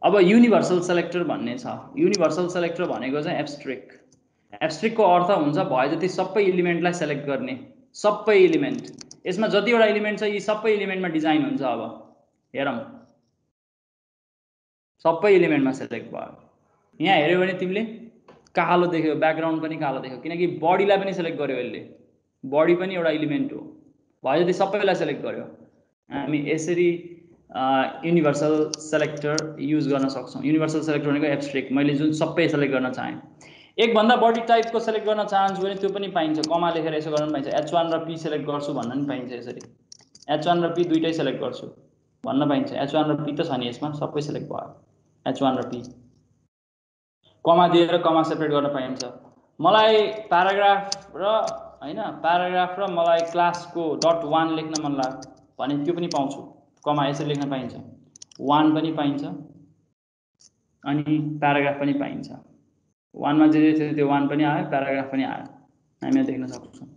अब universal selector भन्ने छ। युनिभर्सल सेलेक्टर भनेको चाहिँ एब्स्ट्रेक्ट को अर्थ हुन्छ भए जति सबै एलिमेन्टलाई सेलेक्ट गर्ने, सबै एलिमेन्ट। यसमा जतिवटा एलिमेन्ट छ यी सबै एलिमेन्टमा डिजाइन हुन्छ। अब हेरौँ, सबै एलिमेन्टमा सेलेक्ट भयो। यहाँ हेर्यो भने तिमीले कालो देख्यो, ब्याकग्राउन्ड पनि कालो देख्यो, किनकि बडीलाई पनि सेलेक्ट गर्यो यसले। बडी पनि एउटा एलिमेन्ट हो, भए जति सबैलाई सेलेक्ट गर्यो। हामी यसरी युनिभर्सल सेलेक्टर युज गर्न सक्छौँ। युनिभर्सल सेलेक्टर भनेको एब्स्ट्रेक्ट, मैले जुन सबै सेलेक्ट गर्न चाहेँ। एकभन्दा बढी टाइपको सेलेक्ट गर्न चाहन्छु भने त्यो पनि पाइन्छ, कमा लेखेर यसो गर्न पाइन्छ। H1 र P सेलेक्ट गर्छु भन्न पनि पाइन्छ। यसरी H1 र P दुईटै सेलेक्ट गर्छु भन्न पाइन्छ। H1 र P त छ नि यसमा, सबै सेलेक्ट भयो H1 र P। कमा दिएर कमा सेपरेट गर्न पाइन्छ। मलाई प्याराग्राफ र हैन, प्याराग्राफ र मलाई क्लासको .1 लेख्न मन लाग्यो भने त्यो पनि पाउँछु, कमा यसरी लेख्न पाइन्छ। 1 पनि पाइन्छ अनि प्याराग्राफ पनि पाइन्छ। 1 मा जे थियो त्यो 1 पनि आयो, प्याराग्राफ पनि आयो, हामी देख्न सक्छौँ।